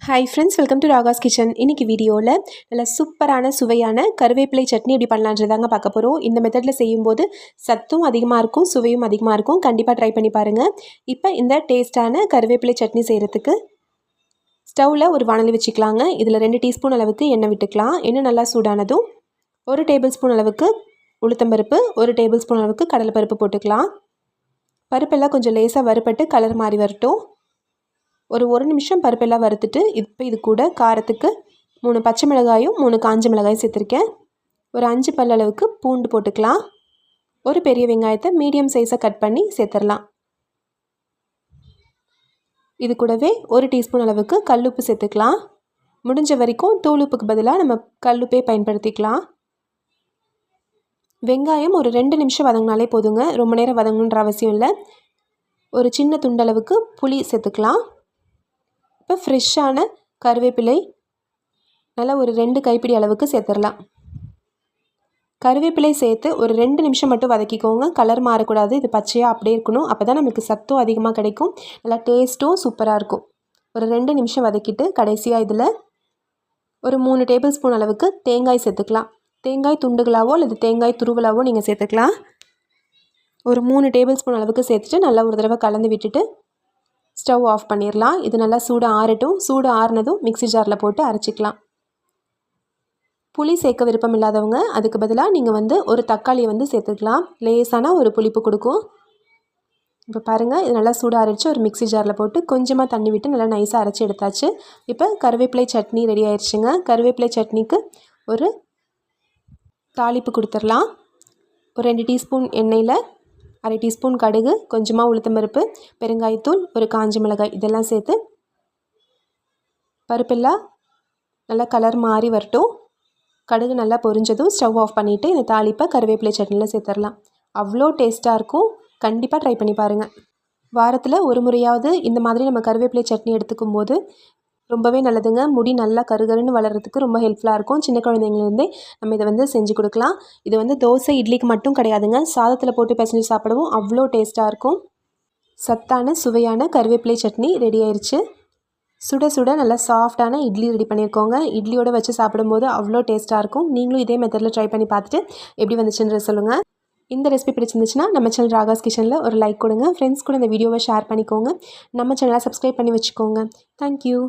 Hi friends, welcome to Raga's kitchen. இன்றைக்கி வீடியோவில் நல்ல சூப்பரான சுவையான கருவேப்பிலை சட்னி எப்படி பண்ணலான்றதாங்க பார்க்க போகிறோம். இந்த மெத்தடில் செய்யும்போது சத்தும் அதிகமாக இருக்கும், சுவையும் அதிகமாக இருக்கும். கண்டிப்பாக ட்ரை பண்ணி பாருங்கள். இப்போ இந்த டேஸ்ட்டான கருவேப்பிலை சட்னி செய்கிறதுக்கு ஸ்டவ்வில் ஒரு வாணலி வச்சுக்கலாங்க. இதில் 2 டீஸ்பூன் அளவுக்கு எண்ணெய் விட்டுக்கலாம். எண்ணெய் நல்லா சூடானதும் 1 டேபிள் ஸ்பூன் அளவுக்கு உளுத்தம்பருப்பு, 1 டேபிள் ஸ்பூன் அளவுக்கு கடலைப்பருப்பு போட்டுக்கலாம். பருப்பெல்லாம் கொஞ்சம் லேசாக வறுபட்டு கலர் மாறி வரட்டும். ஒரு நிமிஷம் பருப்பெல்லாம் வறுத்துட்டு இப்போ இது கூட காரத்துக்கு 3 பச்சை மிளகாயும் 3 காஞ்ச மிளகாயும் சேர்த்துருக்கேன். ஒரு 5 பல் அளவுக்கு பூண்டு போட்டுக்கலாம். ஒரு பெரிய வெங்காயத்தை மீடியம் சைஸாக கட் பண்ணி சேர்த்துடலாம். இது கூடவே 1 டீஸ்பூன் அளவுக்கு கல்லுப்பு சேர்த்துக்கலாம். முடிஞ்ச வரைக்கும் தூளுப்புக்கு பதிலாக நம்ம கல்லுப்பே பயன்படுத்திக்கலாம். வெங்காயம் ஒரு 2 நிமிஷம் வதங்கினாலே போதுங்க, ரொம்ப நேரம் வதங்கணுன்ற அவசியம் இல்லை. ஒரு சின்ன துண்டளவுக்கு புளி சேர்த்துக்கலாம். இப்போ ஃப்ரெஷ்ஷான கருவேப்பிலை நல்லா ஒரு 2 கைப்பிடி அளவுக்கு சேர்த்துடலாம். கருவேப்பிலை சேர்த்து ஒரு 2 நிமிஷம் மட்டும் வதக்கிக்கோங்க. கலர் மாறக்கூடாது, இது பச்சையாக அப்படியே இருக்கணும். அப்போ தான் நமக்கு சத்தும் அதிகமாக கிடைக்கும், நல்லா டேஸ்ட்டும் சூப்பராக இருக்கும். ஒரு 2 நிமிஷம் வதக்கிட்டு கடைசியாக இதில் ஒரு 3 டேபிள் ஸ்பூன் அளவுக்கு தேங்காய் சேர்த்துக்கலாம். தேங்காய் துண்டுகளாவோ அல்லது தேங்காய் துருவலாவோ நீங்கள் சேர்த்துக்கலாம். ஒரு 3 டேபிள் ஸ்பூன் அளவுக்கு சேர்த்துட்டு நல்லா ஒரு தடவை கலந்து விட்டுட்டு ஸ்டவ் ஆஃப் பண்ணிடலாம். இது நல்லா சூடு ஆறட்டும். சூடு ஆறுனதும் மிக்ஸி ஜாரில் போட்டு அரைச்சிக்கலாம். புளி சேர்க்க விருப்பம் இல்லாதவங்க அதுக்கு பதிலாக நீங்கள் ஒரு தக்காளியை சேர்த்துக்கலாம். லேசான ஒரு புளிப்பு கொடுக்கும். இப்போ பாருங்கள், இது நல்லா சூடு ஆறிடுச்சு. ஒரு மிக்ஸி ஜாரில் போட்டு கொஞ்சமாக தண்ணி விட்டு நல்லா நைஸாக அரைச்சி எடுத்தாச்சு. இப்போ கருவேப்பிலை சட்னி ரெடி ஆயிடுச்சுங்க. கருவேப்பிலை சட்னிக்கு ஒரு தாளிப்பு கொடுத்துடலாம். ஒரு 2 டீஸ்பூன் எண்ணெயில் 1/2 டீஸ்பூன் கடுகு, கொஞ்சமாக உளுத்தம்பருப்பு, பெருங்காயத்தூள், ஒரு காஞ்ச மிளகாய் இதெல்லாம் சேர்த்து பருப்பெல்லாம் நல்லா கலர் மாறி வரட்டும். கடுகு நல்லா பொரிஞ்சதும் ஸ்டவ் ஆஃப் பண்ணிவிட்டு இந்த தாளிப்பை கருவேப்பிலை சட்னியில் சேர்த்துடலாம். அவ்வளோ டேஸ்ட்டாக இருக்கும். கண்டிப்பாக ட்ரை பண்ணி பாருங்கள். வாரத்தில் ஒரு முறையாவது இந்த மாதிரி நம்ம கருவேப்பிலை சட்னி எடுத்துக்கும் போது ரொம்பவே நல்லதுங்க. முடி நல்லா கருகருன்னு வளர்கிறதுக்கு ரொம்ப ஹெல்ப்ஃபுல்லாக இருக்கும். சின்ன குழந்தைங்கலேருந்தே நம்ம இதை செஞ்சு கொடுக்கலாம். இது தோசை இட்லிக்கு மட்டும் கிடையாதுங்க, சாதத்தில் போட்டு பிசைஞ்சு சாப்பிடவும் அவ்வளோ டேஸ்ட்டாக இருக்கும். சத்தான சுவையான கருவேப்பிலை சட்னி ரெடி ஆயிடுச்சு. சுட சுட நல்லா சாஃப்டான இட்லி ரெடி பண்ணியிருக்கோங்க. இட்லியோடு வச்சு சாப்பிடும்போது அவ்வளோ டேஸ்ட்டாக இருக்கும். நீங்களும் இதே மெத்தடில் ட்ரை பண்ணி பார்த்துட்டு எப்படி வந்துச்சுன்ற சொல்லுங்கள். இந்த ரெசிபி பிடிச்சிருந்துச்சுன்னா நம்ம சேனல் ராகாஸ் கிச்சனில் ஒரு லைக் கொடுங்க. ஃப்ரெண்ட்ஸ் கூட இந்த வீடியோவை ஷேர் பண்ணிக்கோங்க. நம்ம சேனலை சப்ஸ்கிரைப் பண்ணி வச்சுக்கோங்க. தேங்க்யூ.